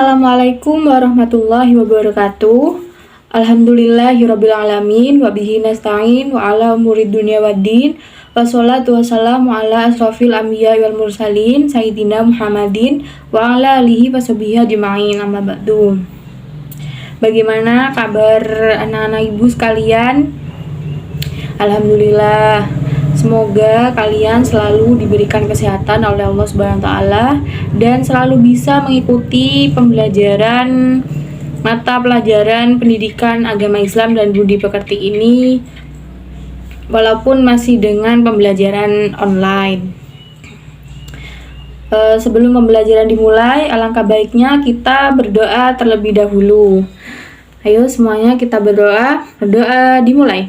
Assalamualaikum warahmatullahi wabarakatuh. Alhamdulillahirabbil alamin wa bihi nasta'in wa ala umuri dunya waddin. Wassalatu wassalamu ala asrofil anbiya wal mursalin sayyidina Muhammadin wa ala alihi washabihi ajma'in, amma ba'du. Bagaimana kabar anak-anak ibu sekalian? Alhamdulillah. Semoga kalian selalu diberikan kesehatan oleh Allah Subhanahu wa taala dan selalu bisa mengikuti pembelajaran mata pelajaran pendidikan agama Islam dan budi pekerti ini walaupun masih dengan pembelajaran online. Sebelum pembelajaran dimulai, alangkah baiknya kita berdoa terlebih dahulu. Ayo semuanya kita berdoa. Berdoa dimulai.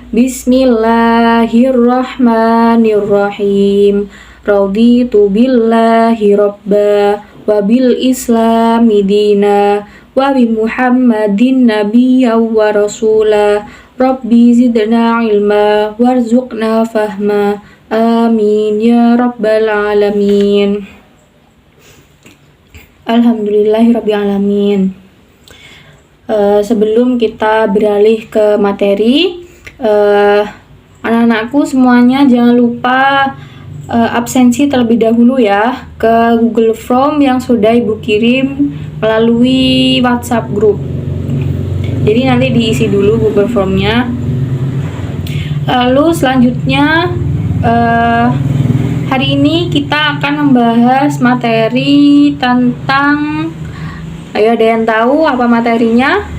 Bismillahirrahmanirrahim. Raditu billahi robba wa bil islami dina wa bi muhammadin nabiyya wa rasula. Rabbi zidna ilma warzuqna fahma. Amin ya rabbal alamin. Alhamdulillahirabbil alamin. Sebelum kita beralih ke materi, anak-anakku semuanya jangan lupa absensi terlebih dahulu ya ke Google Form yang sudah ibu kirim melalui WhatsApp group. Jadi nanti diisi dulu Google Formnya. Lalu selanjutnya hari ini kita akan membahas materi tentang, ayo ada yang tahu apa materinya?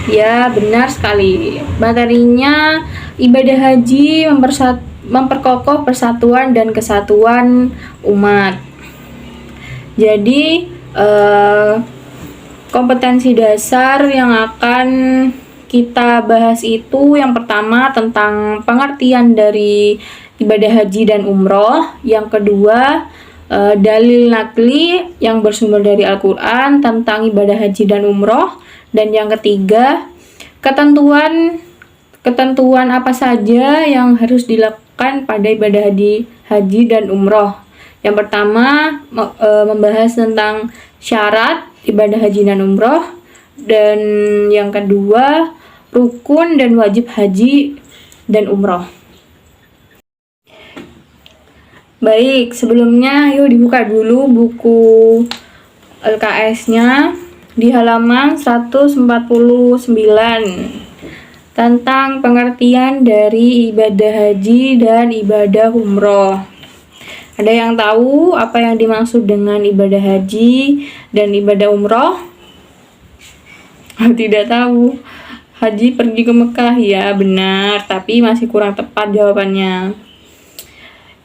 Ya, benar sekali. Materinya ibadah haji memperkokoh persatuan dan kesatuan umat. Jadi, kompetensi dasar yang akan kita bahas itu yang pertama tentang pengertian dari ibadah haji dan umroh. Yang kedua, dalil nakli yang bersumber dari Al-Quran tentang ibadah haji dan umroh. Dan yang ketiga, ketentuan apa saja yang harus dilakukan pada ibadah haji dan umroh. Yang pertama, membahas tentang syarat ibadah haji dan umroh. Dan yang kedua, rukun dan wajib haji dan umroh. Baik, sebelumnya yuk dibuka dulu buku LKS-nya di halaman 149 tentang pengertian dari ibadah haji dan ibadah umroh. Ada yang tahu apa yang dimaksud dengan ibadah haji dan ibadah umroh? Tidak tahu. Haji pergi ke Mekah, ya benar, tapi masih kurang tepat jawabannya.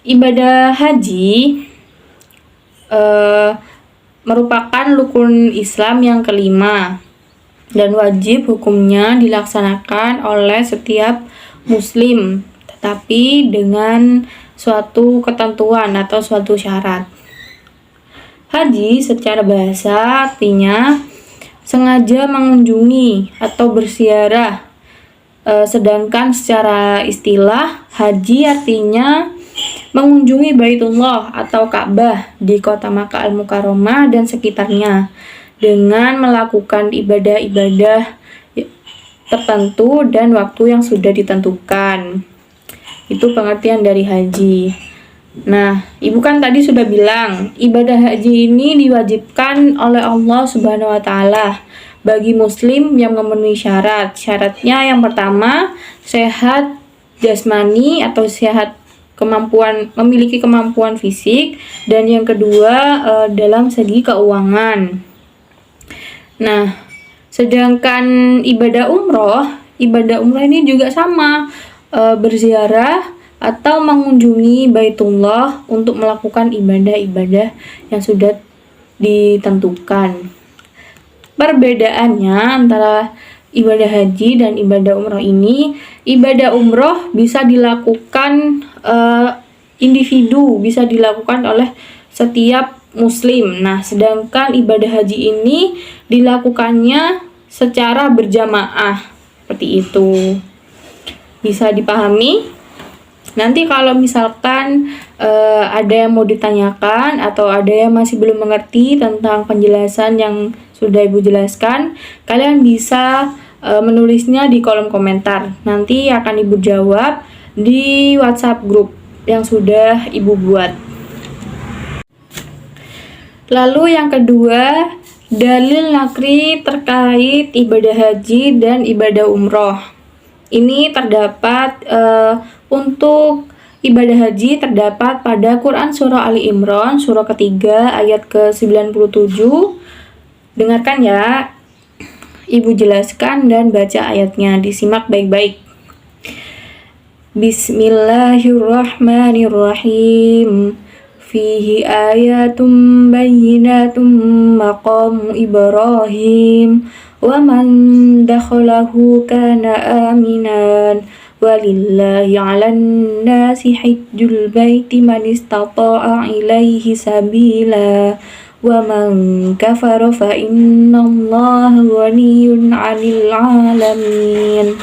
Ibadah haji merupakan rukun Islam yang kelima dan wajib hukumnya dilaksanakan oleh setiap muslim, tetapi dengan suatu ketentuan atau suatu syarat. Haji secara bahasa artinya sengaja mengunjungi atau berziarah, sedangkan secara istilah haji artinya mengunjungi Baitullah atau Ka'bah di kota Makkah Al-Mukarramah dan sekitarnya dengan melakukan ibadah-ibadah tertentu dan waktu yang sudah ditentukan. Itu pengertian dari haji. Nah, ibu kan tadi sudah bilang ibadah haji ini diwajibkan oleh Allah Subhanahu wa taala bagi muslim yang memenuhi syarat. Syaratnya yang pertama, sehat jasmani atau sehat memiliki kemampuan fisik, dan yang kedua dalam segi keuangan. Nah, sedangkan ibadah umroh ini juga sama, berziarah atau mengunjungi Baitullah untuk melakukan ibadah-ibadah yang sudah ditentukan. Perbedaannya antara ibadah haji dan ibadah umroh ini, ibadah umroh bisa dilakukan individu, bisa dilakukan oleh setiap muslim. Nah, sedangkan ibadah haji ini dilakukannya secara berjamaah. Seperti itu. Bisa dipahami? Nanti kalau misalkan ada yang mau ditanyakan atau ada yang masih belum mengerti tentang penjelasan yang sudah Ibu jelaskan, kalian bisa menulisnya di kolom komentar. Nanti akan Ibu jawab di WhatsApp grup yang sudah Ibu buat. Lalu yang kedua, dalil nakli terkait ibadah haji dan ibadah umroh. Ini terdapat untuk ibadah haji terdapat pada Quran Surah Ali Imran, surah ketiga ayat ke-97. Dengarkan ya, Ibu jelaskan dan baca ayatnya, disimak baik-baik. Bismillahirrahmanirrahim. Fihi ayatum bayyinatum maqamu Ibrahim wa man dakhalahu kana aminan walillahi 'alan nasi hajjul baiti man istata'a ilaihi sabila wa man kafara fa innallaha ghaniyyun 'anil 'alamin.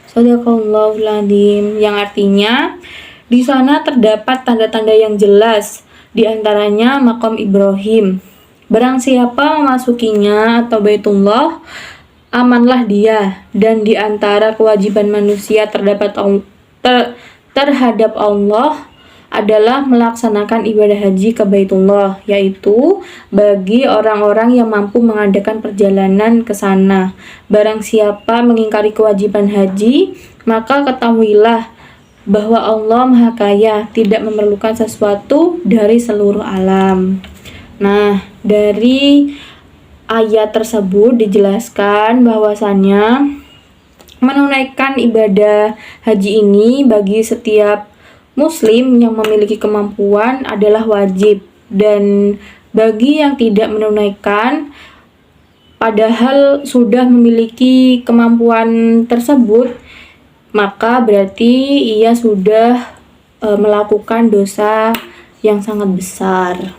Shadaqallahul adzim, yang artinya di sana terdapat tanda-tanda yang jelas, di antaranya makam Ibrahim. Barang siapa memasukinya atau Baitullah, amanlah dia. Dan di antara kewajiban manusia terhadap Allah adalah melaksanakan ibadah haji ke Baitullah, yaitu bagi orang-orang yang mampu mengadakan perjalanan ke sana. Barang siapa mengingkari kewajiban haji, maka ketahuilah bahwa Allah Maha Kaya, tidak memerlukan sesuatu dari seluruh alam. Nah, dari ayat tersebut dijelaskan bahwasannya menunaikan ibadah haji ini bagi setiap muslim yang memiliki kemampuan adalah wajib, dan bagi yang tidak menunaikan padahal sudah memiliki kemampuan tersebut, maka berarti ia sudah melakukan dosa yang sangat besar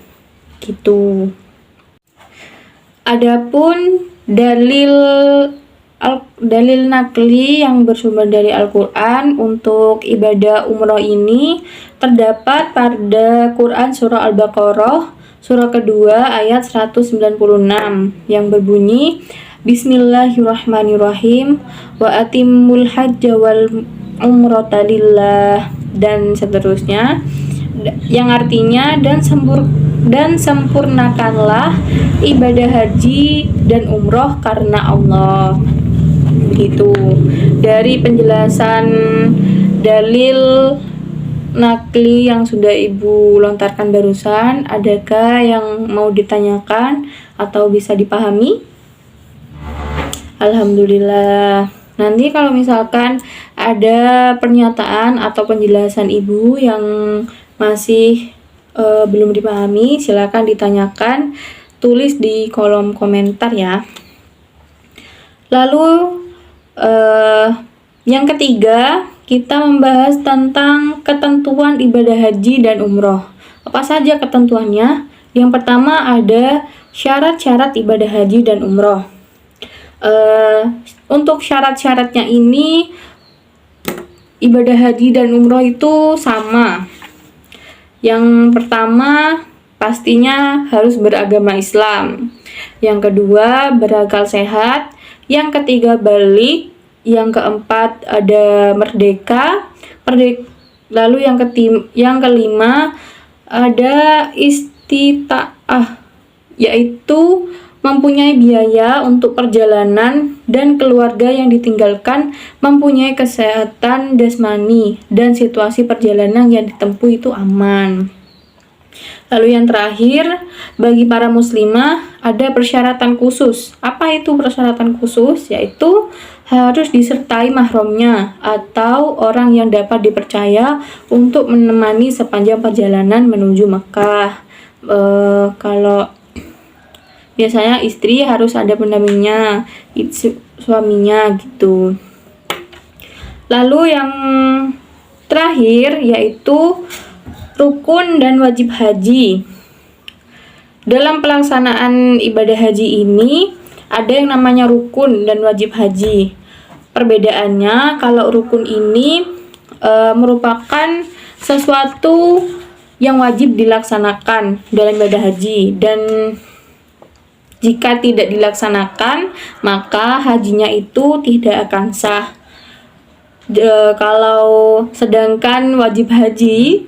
gitu. Adapun dalil nakli yang bersumber dari Al-Quran untuk ibadah umroh ini terdapat pada Quran surah Al-Baqarah surah kedua ayat 196 yang berbunyi Bismillahirrahmanirrahim wa atimmul hajja wal umrata lillah, dan seterusnya, yang artinya dan sempurnakanlah ibadah haji dan umroh karena Allah. Begitu. Dari penjelasan dalil nakli yang sudah Ibu lontarkan barusan, adakah yang mau ditanyakan atau bisa dipahami? Alhamdulillah. Nanti kalau misalkan ada pernyataan atau penjelasan Ibu yang masih belum dipahami, silakan ditanyakan, tulis di kolom komentar ya. Lalu yang ketiga, kita membahas tentang ketentuan ibadah haji dan umroh. Apa saja ketentuannya? Yang pertama ada syarat-syarat ibadah haji dan umroh. Untuk syarat-syaratnya ini, ibadah haji dan umroh itu sama. Yang pertama pastinya harus beragama Islam. Yang kedua berakal sehat. Yang ketiga balik. Yang keempat ada merdeka. Lalu yang kelima ada istita'ah, yaitu mempunyai biaya untuk perjalanan dan keluarga yang ditinggalkan mempunyai kesehatan jasmani dan situasi perjalanan yang ditempuh itu aman. Lalu yang terakhir, bagi para muslimah ada persyaratan khusus. Apa itu persyaratan khusus? Yaitu harus disertai mahramnya atau orang yang dapat dipercaya untuk menemani sepanjang perjalanan menuju Mekah. Kalau biasanya istri harus ada pendampingnya, suaminya gitu. Lalu yang terakhir yaitu rukun dan wajib haji. Dalam pelaksanaan ibadah haji ini ada yang namanya rukun dan wajib haji. Perbedaannya, kalau rukun ini merupakan sesuatu yang wajib dilaksanakan dalam ibadah haji, dan jika tidak dilaksanakan maka hajinya itu tidak akan sah. Kalau sedangkan wajib haji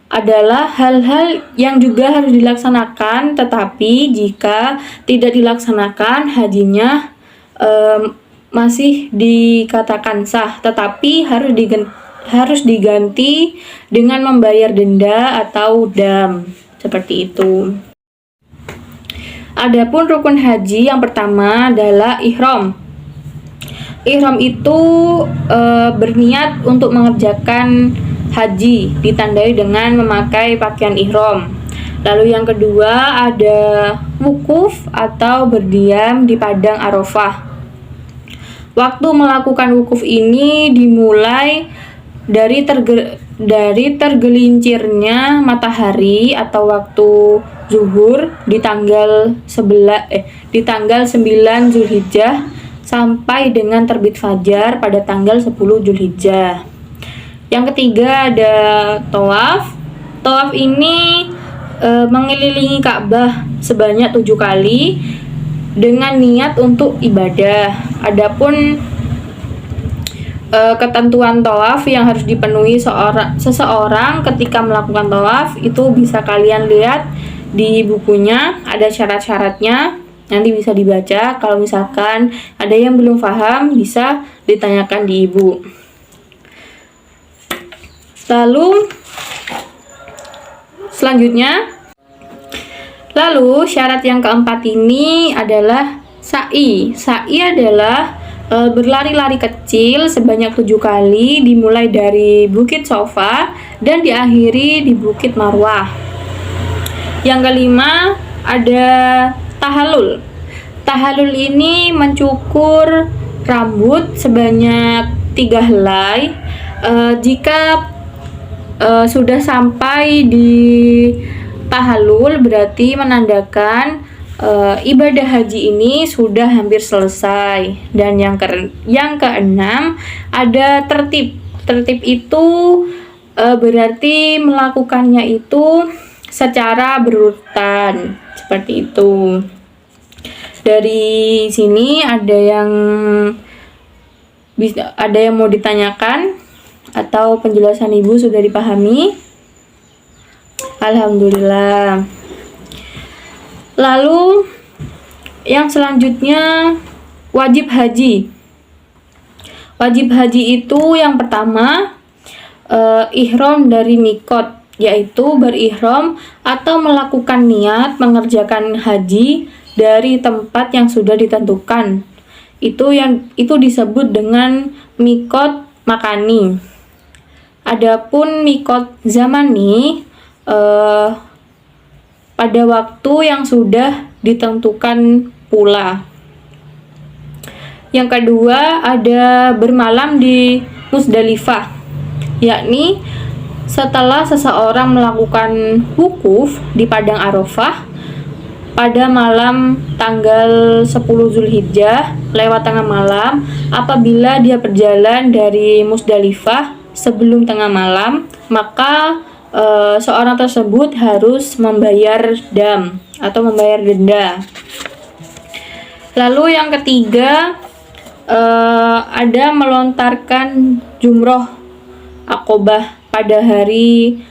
adalah hal-hal yang juga harus dilaksanakan, tetapi jika tidak dilaksanakan hajinya masih dikatakan sah, tetapi harus diganti dengan membayar denda atau dam, seperti itu. Adapun rukun haji yang pertama adalah ihram. Ihram itu berniat untuk mengerjakan haji, ditandai dengan memakai pakaian ihram. Lalu yang kedua ada wukuf atau berdiam di padang Arafah. Waktu melakukan wukuf ini dimulai dari tergelincirnya matahari atau waktu zuhur di tanggal 9 Zulhijjah sampai dengan terbit fajar pada tanggal 10 Zulhijjah. Yang ketiga ada tawaf. Tawaf ini mengelilingi Ka'bah sebanyak 7 kali dengan niat untuk ibadah. Adapun ketentuan tawaf yang harus dipenuhi seseorang ketika melakukan tawaf itu bisa kalian lihat di bukunya, ada syarat-syaratnya, nanti bisa dibaca. Kalau misalkan ada yang belum paham bisa ditanyakan di ibu. Lalu syarat yang keempat ini adalah sa'i. Sa'i adalah berlari-lari kecil sebanyak 7 kali dimulai dari Bukit Sofa dan diakhiri di Bukit Marwah. Yang kelima ada tahallul. Tahallul ini mencukur rambut sebanyak 3 helai. Jika sudah sampai di tahallul berarti menandakan ibadah haji ini sudah hampir selesai. Dan yang keenam ada tertib. Tertib itu berarti melakukannya itu secara berurutan, seperti itu. Dari sini ada yang mau ditanyakan atau penjelasan ibu sudah dipahami? Alhamdulillah. Lalu yang selanjutnya wajib haji. Wajib haji itu yang pertama ihram dari mikot, yaitu berihram atau melakukan niat mengerjakan haji dari tempat yang sudah ditentukan. Itu disebut dengan mikot makani. Adapun mikot zamani pada waktu yang sudah ditentukan pula. Yang kedua ada bermalam di Musdalifah, yakni setelah seseorang melakukan wukuf di padang Arafah pada malam tanggal 10 Zulhijjah lewat tengah malam, apabila dia berjalan dari Musdalifah sebelum tengah malam, maka seorang tersebut harus membayar dam atau membayar denda. Lalu yang ketiga ada melontarkan jumroh Aqobah pada hari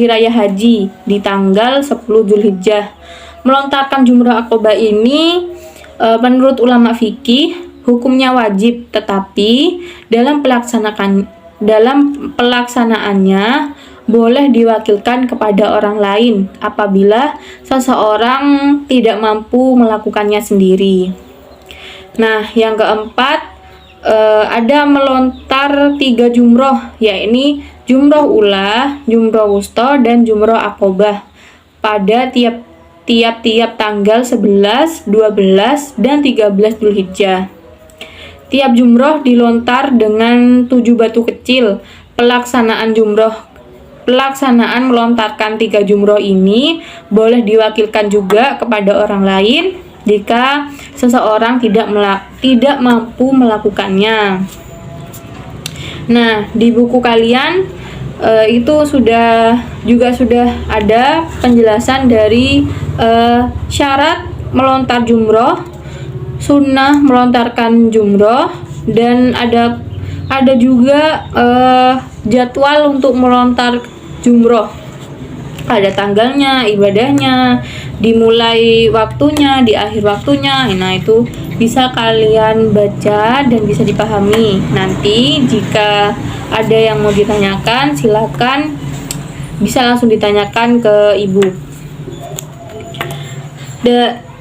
raya haji di tanggal 10 Zulhijjah. Melontarkan jumroh Aqobah ini menurut ulama fikih hukumnya wajib, tetapi dalam pelaksanaannya boleh diwakilkan kepada orang lain apabila seseorang tidak mampu melakukannya sendiri. Nah, yang keempat ada melontar 3 jumroh, yakni jumroh ula, jumroh wusta, dan jumroh Aqobah pada tiap-tiap tanggal 11, 12, dan 13 Zulhijjah. Tiap jumroh dilontar dengan 7 batu kecil. Pelaksanaan melontarkan 3 jumroh ini boleh diwakilkan juga kepada orang lain jika seseorang tidak mampu melakukannya. Nah, di buku kalian itu sudah ada penjelasan dari syarat melontar jumroh, sunnah melontarkan jumroh, dan ada juga jadwal untuk melontar jumroh. Ada tanggalnya, ibadahnya, dimulai waktunya, di akhir waktunya. Nah, itu bisa kalian baca dan bisa dipahami. Nanti jika ada yang mau ditanyakan, silakan bisa langsung ditanyakan ke ibu.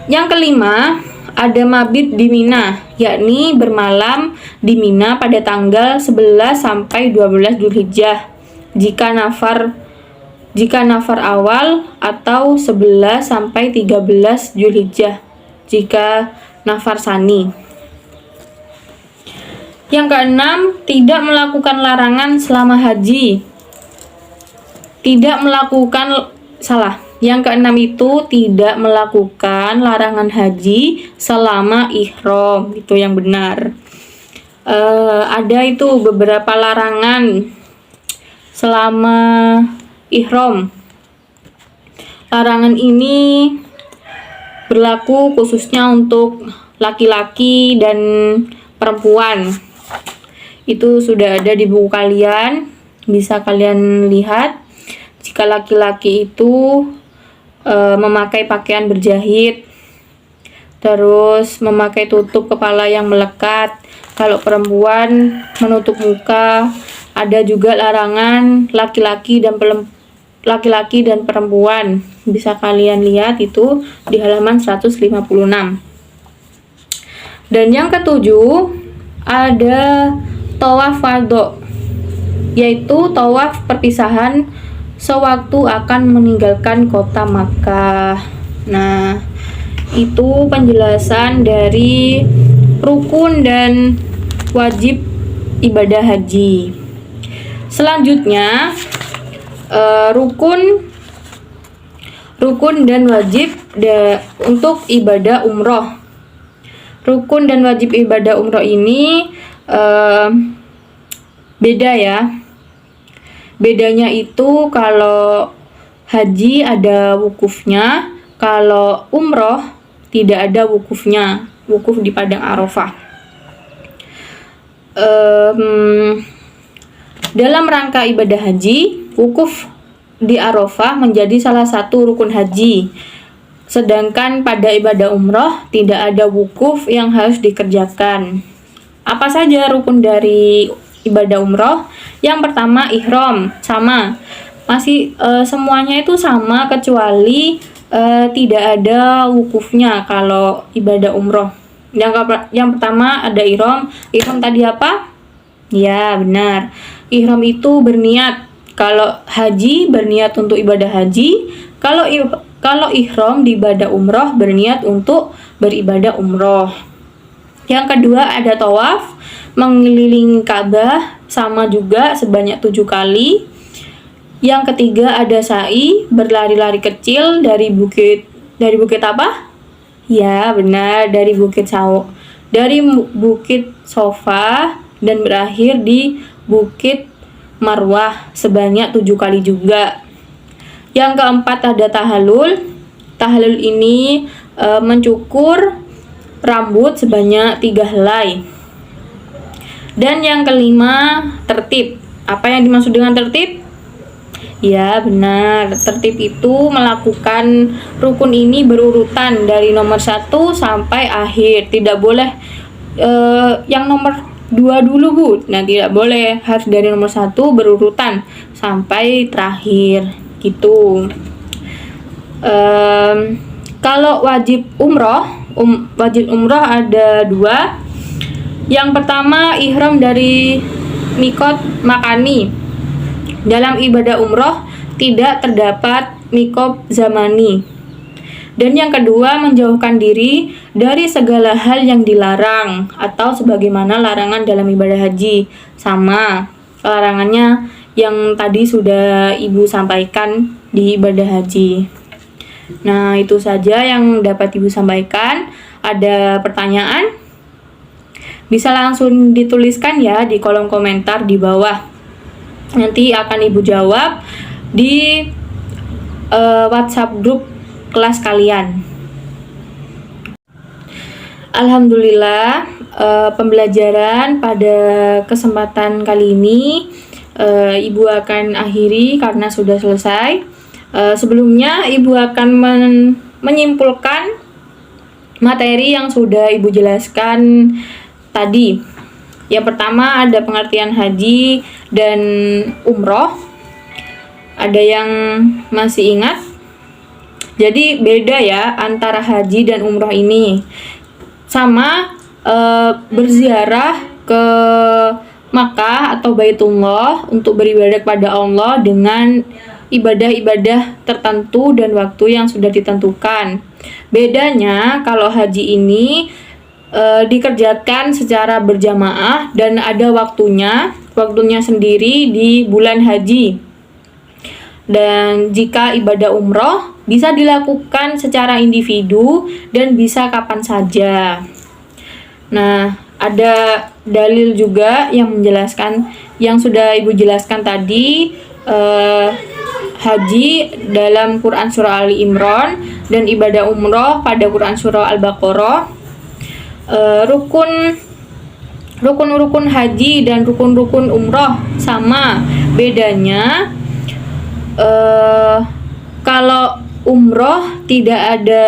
Yang kelima, ada mabit di Mina, yakni bermalam di Mina pada tanggal 11 sampai 12 Dzulhijjah. Jika nafar awal atau 11 sampai 13 Dzulhijjah jika nafar sani. Yang keenam, tidak melakukan larangan selama haji. Yang keenam itu tidak melakukan larangan haji selama ihram. Itu yang benar. Ada itu beberapa larangan selama ihram. Larangan ini berlaku khususnya untuk laki-laki dan perempuan. Itu sudah ada di buku kalian, bisa kalian lihat. Jika laki-laki itu memakai pakaian berjahit, terus memakai tutup kepala yang melekat. Kalau perempuan menutup muka. Ada juga larangan laki-laki dan perempuan. Bisa kalian lihat itu di halaman 156. Dan yang ketujuh, ada tawaf wado, yaitu tawaf perpisahan sewaktu akan meninggalkan kota Makkah. Nah, itu penjelasan dari rukun dan wajib ibadah haji. Selanjutnya, rukun dan wajib untuk ibadah umroh. Rukun dan wajib ibadah umroh ini beda ya. Bedanya itu kalau haji ada wukufnya, kalau umroh tidak ada wukufnya, wukuf di Padang Arafah. Dalam rangka ibadah haji, wukuf di Arafah menjadi salah satu rukun haji. Sedangkan pada ibadah umroh tidak ada wukuf yang harus dikerjakan. Apa saja rukun dari ibadah umroh? Yang pertama, ihram, sama. Masih semuanya itu sama kecuali tidak ada wukufnya kalau ibadah umroh. Yang pertama ada ihram. Ihram tadi apa? Ya, benar. Ihram itu berniat. Kalau haji berniat untuk ibadah haji. Kalau ihram di ibadah umroh berniat untuk beribadah umroh. Yang kedua ada tawaf, mengelilingi Ka'bah, sama juga sebanyak 7 kali. Yang ketiga ada sa'i, berlari-lari kecil dari bukit apa? Ya, benar, dari Bukit Sofa dan berakhir di Bukit Marwah sebanyak 7 kali juga. Yang keempat ada tahallul. Tahallul ini mencukur rambut sebanyak 3 helai. Dan yang kelima tertib. Apa yang dimaksud dengan tertib? Ya, benar. Tertib itu melakukan rukun ini berurutan dari nomor 1 sampai akhir. Tidak boleh yang nomor 2 dulu, Bu. Nah, tidak boleh. Harus dari nomor 1 berurutan sampai terakhir. Gitu. Kalau wajib umroh ada 2. Yang pertama, ihram dari mikot makani. Dalam ibadah umroh tidak terdapat mikot zamani. Dan yang kedua, menjauhkan diri dari segala hal yang dilarang atau sebagaimana larangan dalam ibadah haji. Sama larangannya yang tadi sudah Ibu sampaikan di ibadah haji. Nah, itu saja yang dapat Ibu sampaikan. Ada pertanyaan? bisa langsung dituliskan ya di kolom komentar di bawah. Nanti akan Ibu jawab di WhatsApp grup kelas kalian. Alhamdulillah, pembelajaran pada kesempatan kali ini Ibu akan akhiri karena sudah selesai. Sebelumnya Ibu akan menyimpulkan materi yang sudah Ibu jelaskan tadi. Yang pertama ada pengertian haji dan umroh. Ada yang masih ingat? Jadi beda ya antara haji dan umroh ini. Sama berziarah ke Makkah atau Baitullah untuk beribadah kepada Allah dengan ibadah-ibadah tertentu dan waktu yang sudah ditentukan. Bedanya kalau haji ini dikerjakan secara berjamaah dan ada waktunya sendiri di bulan haji. Dan jika ibadah umroh bisa dilakukan secara individu dan bisa kapan saja. Nah, ada dalil juga yang menjelaskan yang sudah Ibu jelaskan tadi, haji dalam Quran Surah Ali Imran dan ibadah umroh pada Quran Surah Al-Baqarah. Rukun-rukun haji dan rukun-rukun umroh sama, bedanya kalau umroh tidak ada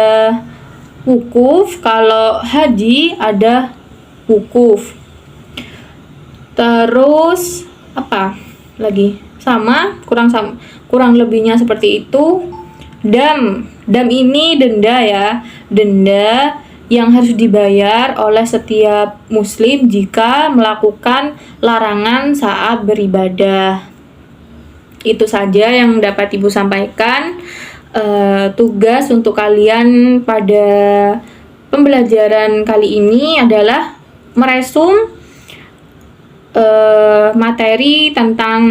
wukuf, kalau haji ada wukuf. Terus apa lagi? Kurang lebihnya seperti itu. Dam ini denda ya, denda yang harus dibayar oleh setiap muslim jika melakukan larangan saat beribadah. Itu saja yang dapat Ibu sampaikan. Tugas untuk kalian pada pembelajaran kali ini adalah meresum materi tentang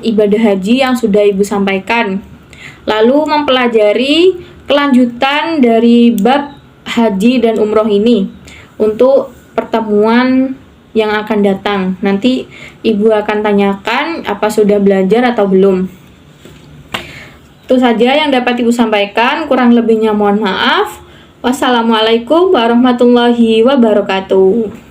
ibadah haji yang sudah Ibu sampaikan, lalu mempelajari kelanjutan dari bab haji dan umroh ini untuk pertemuan yang akan datang. Nanti Ibu akan tanyakan apa sudah belajar atau belum. Itu saja yang dapat Ibu sampaikan, kurang lebihnya mohon maaf. Wassalamualaikum warahmatullahi wabarakatuh.